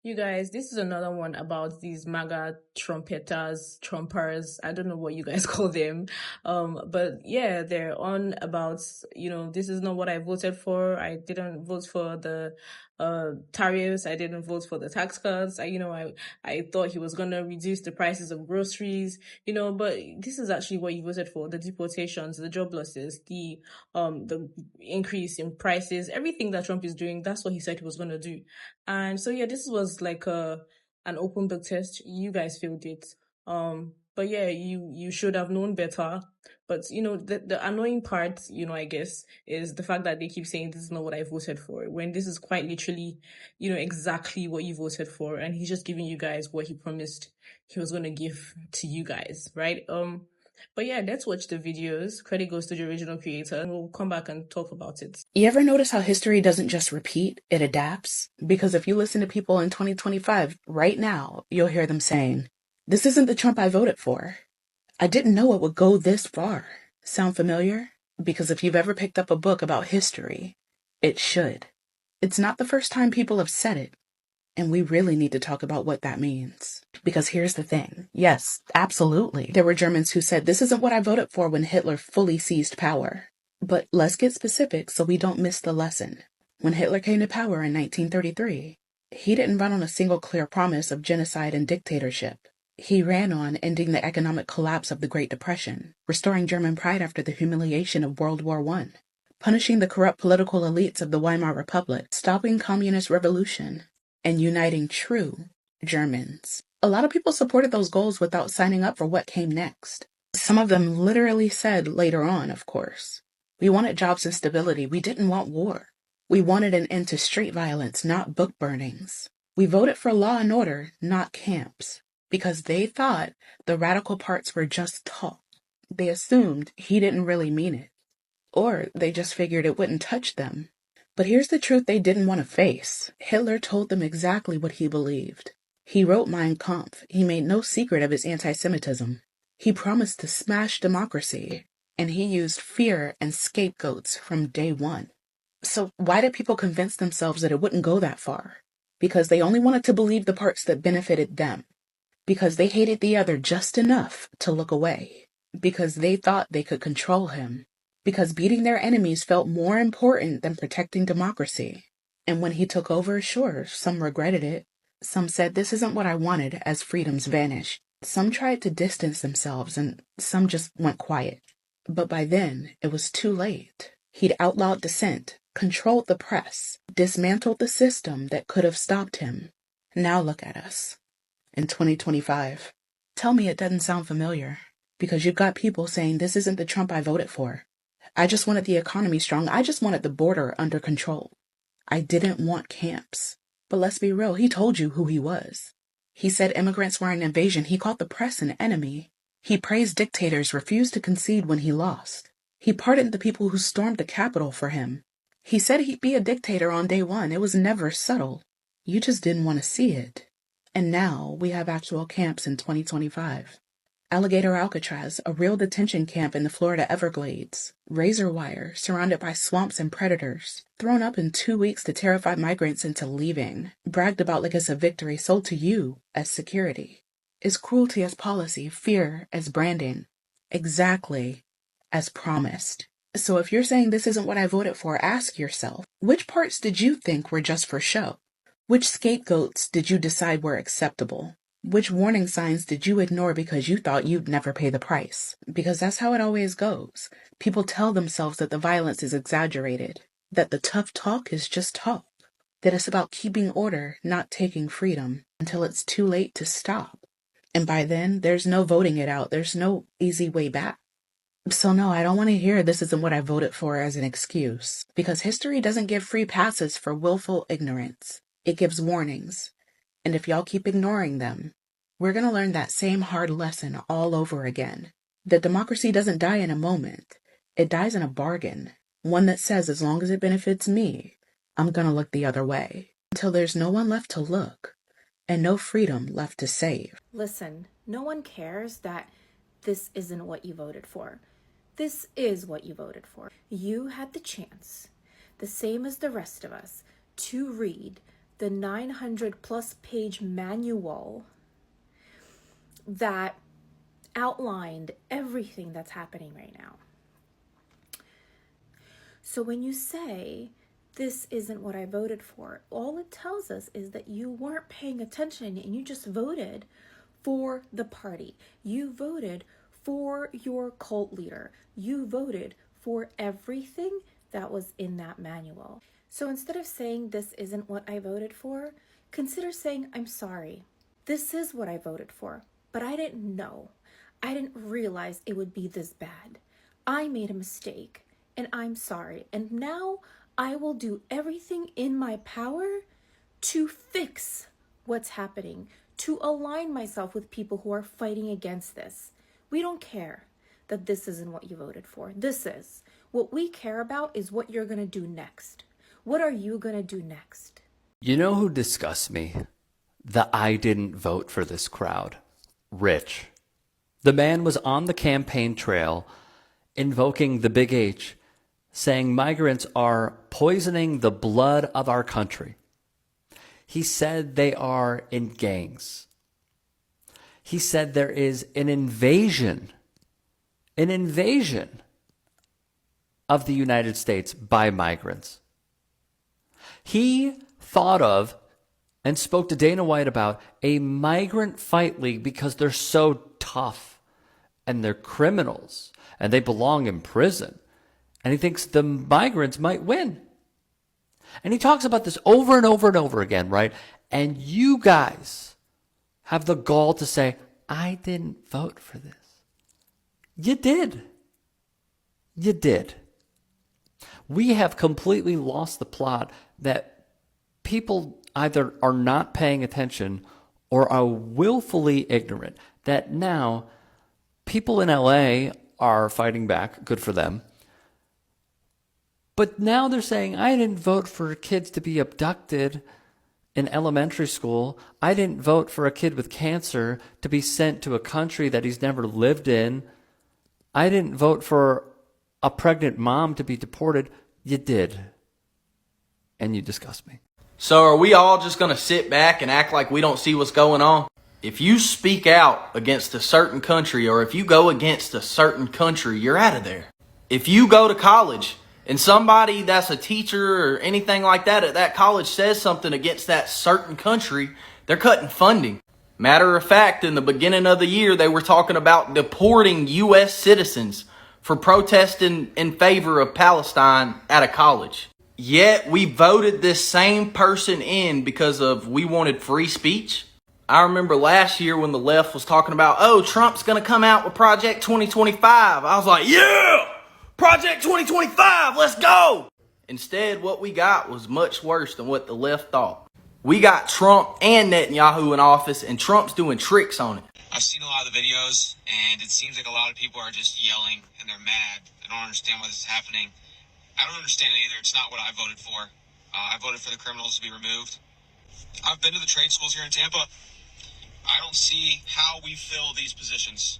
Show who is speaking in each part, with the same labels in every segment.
Speaker 1: You guys, this is another one about these MAGA trumpers. I don't know what you guys call them. But yeah, they're on about, this is not what I voted for. I didn't vote for the tariffs. I didn't vote for the tax cuts. I thought he was gonna reduce the prices of groceries, but this is actually what you voted for: the deportations, the job losses, the increase in prices, everything that Trump is doing. That's what he said he was gonna do. And so yeah, this was like an open book test. You guys failed it. But yeah, you should have known better. But the annoying part, I guess, is the fact that they keep saying this is not what I voted for, when this is quite literally, exactly what you voted for, and he's just giving you guys what he promised he was gonna give to you guys, right? But yeah, let's watch the videos. Credit goes to the original creator, and we'll come back and talk about it.
Speaker 2: You ever notice how history doesn't just repeat, it adapts? Because if you listen to people in 2025, right now, you'll hear them saying, "This isn't the Trump I voted for. I didn't know it would go this far." Sound familiar? Because if you've ever picked up a book about history, it should. It's not the first time people have said it, and we really need to talk about what that means. Because here's the thing. Yes, absolutely. There were Germans who said, "This isn't what I voted for," when Hitler fully seized power. But let's get specific so we don't miss the lesson. When Hitler came to power in 1933, he didn't run on a single clear promise of genocide and dictatorship. He ran on ending the economic collapse of the Great Depression, restoring German pride after the humiliation of World War I, punishing the corrupt political elites of the Weimar Republic, stopping communist revolution, and uniting true Germans. A lot of people supported those goals without signing up for what came next. Some of them literally said later on, of course, "We wanted jobs and stability. We didn't want war. We wanted an end to street violence, not book burnings. We voted for law and order, not camps," because they thought the radical parts were just talk. They assumed he didn't really mean it, or they just figured it wouldn't touch them. But here's the truth they didn't want to face. Hitler told them exactly what he believed. He wrote Mein Kampf. He made no secret of his anti-Semitism. He promised to smash democracy, and he used fear and scapegoats from day one. So why did people convince themselves that it wouldn't go that far? Because they only wanted to believe the parts that benefited them. Because they hated the other just enough to look away. Because they thought they could control him. Because beating their enemies felt more important than protecting democracy. And when he took over, sure, some regretted it. Some said, "This isn't what I wanted," as freedoms vanished. Some tried to distance themselves, and some just went quiet. But by then, it was too late. He'd outlawed dissent, controlled the press, dismantled the system that could have stopped him. Now look at us. In 2025. Tell me it doesn't sound familiar. Because you've got people saying, "This isn't the Trump I voted for. I just wanted the economy strong. I just wanted the border under control. I didn't want camps." But let's be real, he told you who he was. He said immigrants were an invasion. He called the press an enemy. He praised dictators, refused to concede when he lost. He pardoned the people who stormed the Capitol for him. He said he'd be a dictator on day one. It was never subtle. You just didn't want to see it. And now we have actual camps in 2025. Alligator Alcatraz, a real detention camp in the Florida Everglades. Razor wire, surrounded by swamps and predators. Thrown up in 2 weeks to terrify migrants into leaving. Bragged about like it's a victory, sold to you as security. Is cruelty as policy, fear as branding. Exactly as promised. So if you're saying this isn't what I voted for, ask yourself, which parts did you think were just for show? Which scapegoats did you decide were acceptable? Which warning signs did you ignore because you thought you'd never pay the price? Because that's how it always goes. People tell themselves that the violence is exaggerated, that the tough talk is just talk, that it's about keeping order, not taking freedom, until it's too late to stop. And by then, there's no voting it out. There's no easy way back. So no, I don't want to hear "this isn't what I voted for" as an excuse, because history doesn't give free passes for willful ignorance. It gives warnings. And if y'all keep ignoring them, we're going to learn that same hard lesson all over again. That democracy doesn't die in a moment. It dies in a bargain. One that says as long as it benefits me, I'm going to look the other way. Until there's no one left to look and no freedom left to save.
Speaker 3: Listen, no one cares that this isn't what you voted for. This is what you voted for. You had the chance, the same as the rest of us, to read the 900 plus page manual that outlined everything that's happening right now. So when you say, this isn't what I voted for, all it tells us is that you weren't paying attention and you just voted for the party. You voted for your cult leader. You voted for everything that was in that manual. So instead of saying, this isn't what I voted for, consider saying, I'm sorry. This is what I voted for, but I didn't know. I didn't realize it would be this bad. I made a mistake and I'm sorry. And now I will do everything in my power to fix what's happening, to align myself with people who are fighting against this. We don't care that this isn't what you voted for. This is. What we care about is what you're going to do next. What are you going to do next?
Speaker 4: You know who disgusts me? The I didn't vote for this crowd. Rich. The man was on the campaign trail invoking the big H, saying migrants are poisoning the blood of our country. He said they are in gangs. He said there is an invasion of the United States by migrants. He thought of and spoke to Dana White about a migrant fight league because they're so tough and they're criminals and they belong in prison. And he thinks the migrants might win. And he talks about this over and over and over again, right? And you guys have the gall to say, I didn't vote for this. You did. You did. We have completely lost the plot that people either are not paying attention or are willfully ignorant. That now people in LA are fighting back. Good for them. But now they're saying, I didn't vote for kids to be abducted in elementary school. I didn't vote for a kid with cancer to be sent to a country that he's never lived in. I didn't vote for a pregnant mom to be deported. You did. And you disgust me.
Speaker 5: So are we all just going to sit back and act like we don't see what's going on? If you speak out against a certain country or if you go against a certain country, you're out of there. If you go to college and somebody that's a teacher or anything like that at that college says something against that certain country, they're cutting funding. Matter of fact, in the beginning of the year, they were talking about deporting U.S. citizens for protesting in favor of Palestine at a college. Yet we voted this same person in because of we wanted free speech. I remember last year when the left was talking about, oh, Trump's going to come out with Project 2025. I was like, yeah, Project 2025, let's go. Instead, what we got was much worse than what the left thought. We got Trump and Netanyahu in office, and Trump's doing tricks on it.
Speaker 6: I've seen a lot of the videos, and it seems like a lot of people are just yelling, and they're mad. They don't understand why this is happening. I don't understand it either. It's not what I voted for. I voted for the criminals to be removed. I've been to the trade schools here in Tampa. I don't see how we fill these positions.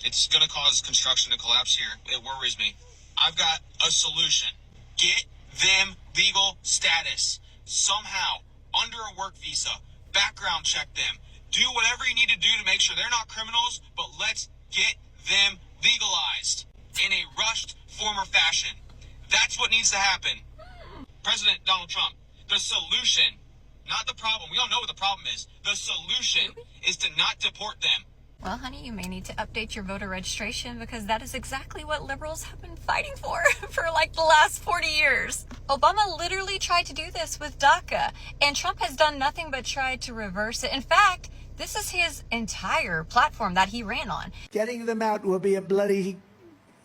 Speaker 6: It's going to cause construction to collapse here. It worries me. I've got a solution. Get them legal status. Somehow, under a work visa, background check them. Do whatever you need to do to make sure they're not criminals, but let's get them legalized in a rushed form or fashion. That's what needs to happen. President Donald Trump, the solution, not the problem. We all know what the problem is. The solution is to not deport them.
Speaker 7: Well, honey, you may need to update your voter registration because that is exactly what liberals have been fighting for like the last 40 years. Obama literally tried to do this with DACA, and Trump has done nothing but try to reverse it. In fact, this is his entire platform that he ran on.
Speaker 8: Getting them out will be a bloody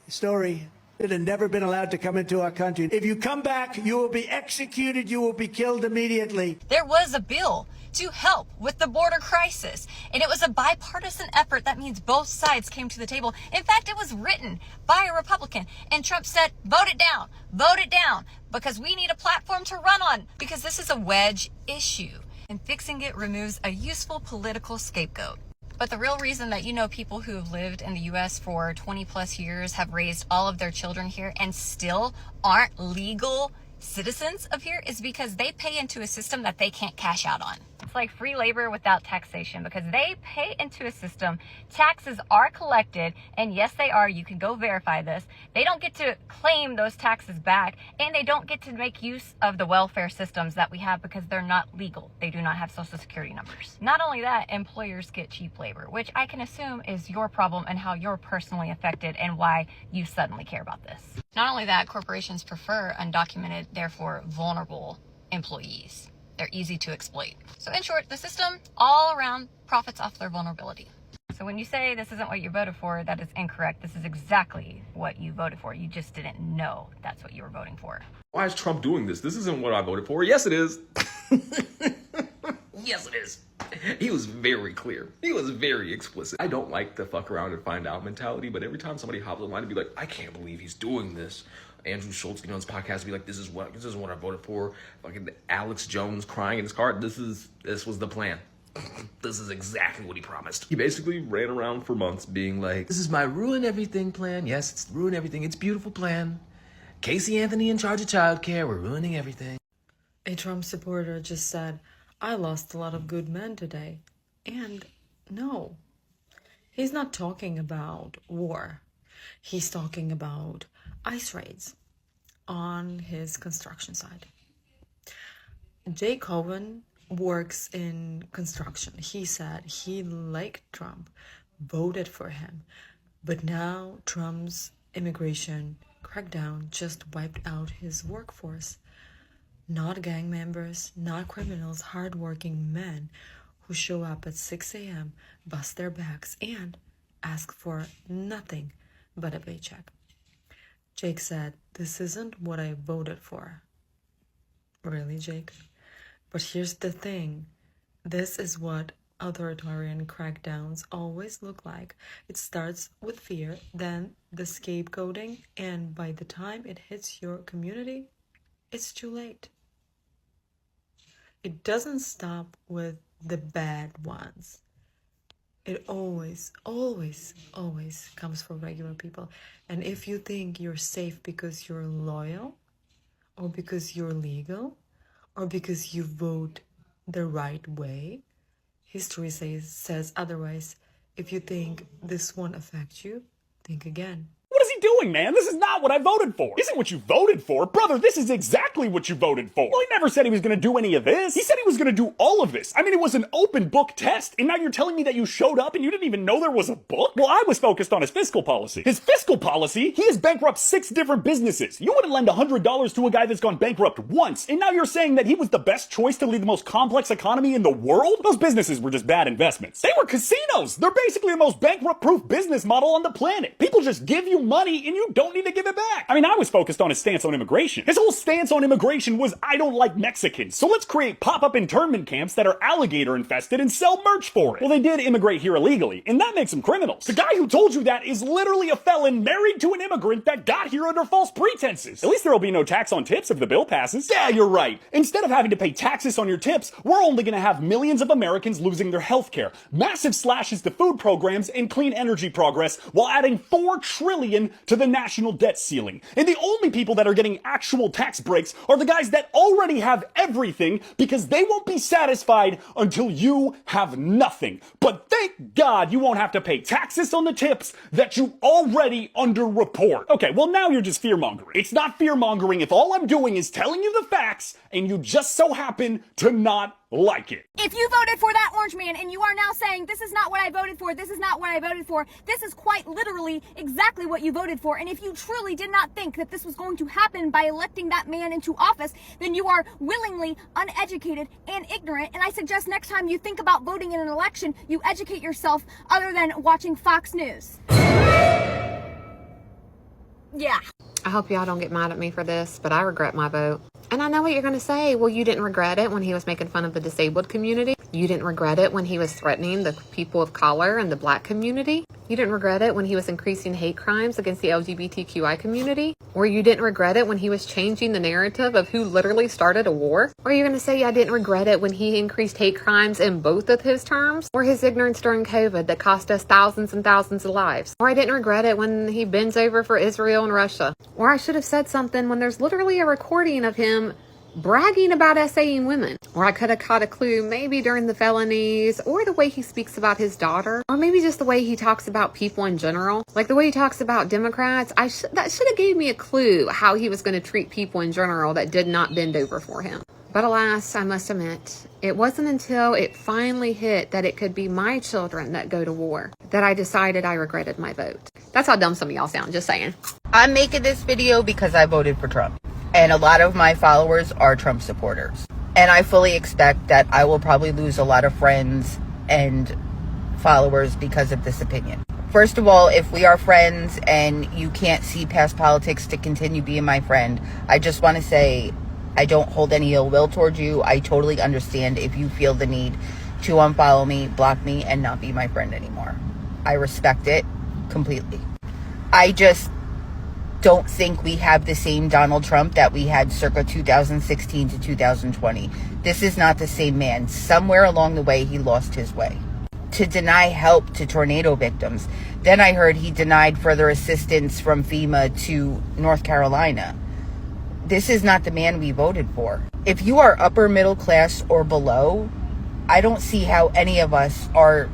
Speaker 8: story. It had never been allowed to come into our country. If you come back, you will be executed. You will be killed immediately.
Speaker 7: There was a bill to help with the border crisis, and it was a bipartisan effort. That means both sides came to the table. In fact, it was written by a Republican, and Trump said, vote it down, because we need a platform to run on, because this is a wedge issue, and fixing it removes a useful political scapegoat. But the real reason that people who have lived in the U.S. for 20 plus years have raised all of their children here and still aren't legal citizens of here is because they pay into a system that they can't cash out on. It's like free labor without taxation because they pay into a system. Taxes are collected, and yes, they are. You can go verify this. They don't get to claim those taxes back, and they don't get to make use of the welfare systems that we have because they're not legal. They do not have social security numbers. Not only that, employers get cheap labor, which I can assume is your problem and how you're personally affected and why you suddenly care about this. Not only that, corporations prefer undocumented, therefore vulnerable employees. They're easy to exploit. So in short, the system all around profits off their vulnerability. So when you say this isn't what you voted for, that is incorrect. This is exactly what you voted for. You just didn't know that's what you were voting for.
Speaker 9: Why is Trump doing this? This isn't what I voted for. Yes, it is. Yes, it is. He was very clear. He was very explicit. I don't like the fuck around and find out mentality, but every time somebody hops online and be like, I can't believe he's doing this. Andrew Schultz getting on his podcast and be like, this is what I voted for. Fucking Alex Jones crying in his car. This was the plan. This is exactly what he promised. He basically ran around for months being like, this is my ruin everything plan. Yes, it's ruin everything. It's a beautiful plan. Casey Anthony in charge of childcare. We're ruining everything.
Speaker 10: A Trump supporter just said, I lost a lot of good men today. And no, he's not talking about war. He's talking about ICE raids on his construction site. Jay Cohen works in construction. He said he liked Trump, voted for him, but now Trump's immigration crackdown just wiped out his workforce. Not gang members, not criminals, hardworking men who show up at 6 a.m., bust their backs, and ask for nothing but a paycheck. Jake said, this isn't what I voted for. Really, Jake? But here's the thing. This is what authoritarian crackdowns always look like. It starts with fear, then the scapegoating, and by the time it hits your community, it's too late. It doesn't stop with the bad ones. It always, always, always comes for regular people. And if you think you're safe because you're loyal, or because you're legal, or because you vote the right way, history says otherwise. If you think this won't affect you, think again.
Speaker 11: What is he doing, man? This is not what I voted for. Isn't what you voted for? Brother, this is exactly what you voted for. Well, he never said he was going to do any of this. He said he was going to do all of this. I mean, it was an open book test, and now you're telling me that you showed up and you didn't even know there was a book? Well, I was focused on his fiscal policy. His fiscal policy? He has bankrupt 6 different businesses. You wouldn't lend $100 to a guy that's gone bankrupt once, and now you're saying that he was the best choice to lead the most complex economy in the world? Those businesses were just bad investments. They were casinos. They're basically the most bankrupt-proof business model on the planet. People just give you money and you don't need to give it back. I mean, I was focused on his stance on immigration. His whole stance on immigration was, I don't like Mexicans, so let's create pop-up internment camps that are alligator infested and sell merch for it. Well, they did immigrate here illegally, and that makes them criminals. The guy who told you that is literally a felon married to an immigrant that got here under false pretenses. At least there'll be no tax on tips if the bill passes. Yeah, you're right. Instead of having to pay taxes on your tips, we're only gonna have millions of Americans losing their health care, massive slashes to food programs and clean energy progress, while adding $4 trillion to the national debt ceiling. And the only people that are getting actual tax breaks are the guys that already have everything, because they won't be satisfied until you have nothing. But thank God you won't have to pay taxes on the tips that you already underreport. Okay, well now you're just fear-mongering. It's not fear-mongering if all I'm doing is telling you the facts and you just so happen to not like it.
Speaker 12: If you voted for that orange man and you are now saying, this is not what I voted for, this is not what I voted for, this is quite literally exactly what you voted for, and if you truly did not think that this was going to happen by electing that man into office, then you are willingly uneducated and ignorant, and I suggest next time you think about voting in an election, you educate yourself other than watching Fox News. Yeah.
Speaker 13: I hope y'all don't get mad at me for this, but I regret my vote. And I know what you're going to say. Well, you didn't regret it when he was making fun of the disabled community. You didn't regret it when he was threatening the people of color and the black community. You didn't regret it when he was increasing hate crimes against the LGBTQI community. Or you didn't regret it when he was changing the narrative of who literally started a war? Or are you going to say I didn't regret it when he increased hate crimes in both of his terms? Or his ignorance during COVID that cost us thousands and thousands of lives? Or I didn't regret it when he bends over for Israel and Russia? Or I should have said something when there's literally a recording of him bragging about essaying women. Or I could have caught a clue maybe during the felonies, or the way he speaks about his daughter, or maybe just the way he talks about people in general. Like the way he talks about Democrats, that should have gave me a clue how he was going to treat people in general that did not bend over for him. But alas, I must admit, it wasn't until it finally hit that it could be my children that go to war that I decided I regretted my vote. That's how dumb some of y'all sound, just saying.
Speaker 14: I'm making this video because I voted for Trump. And a lot of my followers are Trump supporters. And I fully expect that I will probably lose a lot of friends and followers because of this opinion. First of all, if we are friends and you can't see past politics to continue being my friend, I just want to say I don't hold any ill will towards you. I totally understand if you feel the need to unfollow me, block me, and not be my friend anymore. I respect it completely. I just don't think we have the same Donald Trump that we had circa 2016 to 2020. This is not the same man. Somewhere along the way, he lost his way. To deny help to tornado victims. Then I heard he denied further assistance from FEMA to North Carolina. This is not the man we voted for. If you are upper middle class or below, I don't see how any of us are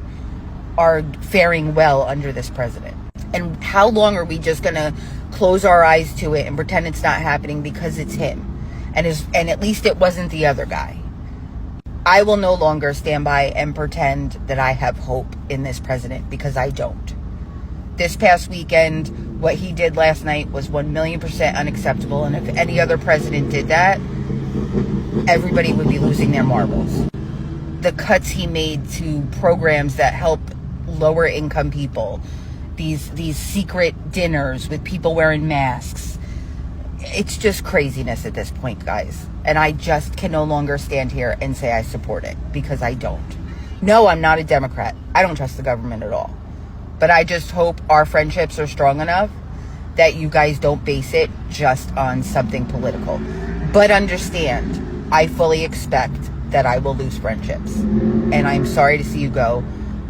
Speaker 14: faring well under this president. And how long are we just going to close our eyes to it and pretend it's not happening because it's him? And at least it wasn't the other guy. I will no longer stand by and pretend that I have hope in this president, because I don't. This past weekend, what he did last night was 1,000,000% unacceptable. And if any other president did that, everybody would be losing their marbles. The cuts he made to programs that help lower income people, these secret dinners with people wearing masks. It's just craziness at this point, guys. And I just can no longer stand here and say I support it, because I don't. No, I'm not a Democrat. I don't trust the government at all. But I just hope our friendships are strong enough that you guys don't base it just on something political. But understand, I fully expect that I will lose friendships. And I'm sorry to see you go,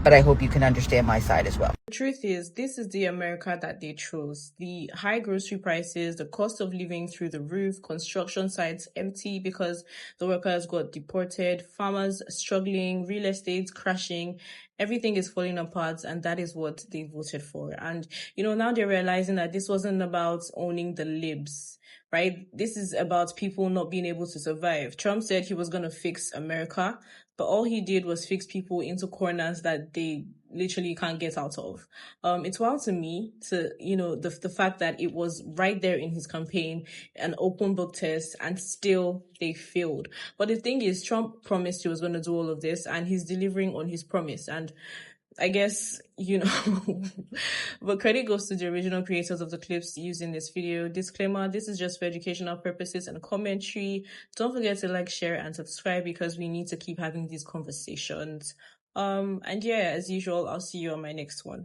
Speaker 14: but I hope you can understand my side as well.
Speaker 1: The truth is, this is the America that they chose. The high grocery prices, the cost of living through the roof, construction sites empty because the workers got deported, farmers struggling, real estate crashing, everything is falling apart, and that is what they voted for. And, now they're realizing that this wasn't about owning the libs, right? This is about people not being able to survive. Trump said he was going to fix America, but all he did was fix people into corners that they literally can't get out of. It's wild to me the fact that it was right there in his campaign, an open book test, and still they failed. But the thing is, Trump promised he was going to do all of this, and he's delivering on his promise. And I guess, but credit goes to the original creators of the clips used in this video. Disclaimer, this is just for educational purposes and commentary. Don't forget to like, share, and subscribe, because we need to keep having these conversations. And yeah, as usual, I'll see you on my next one.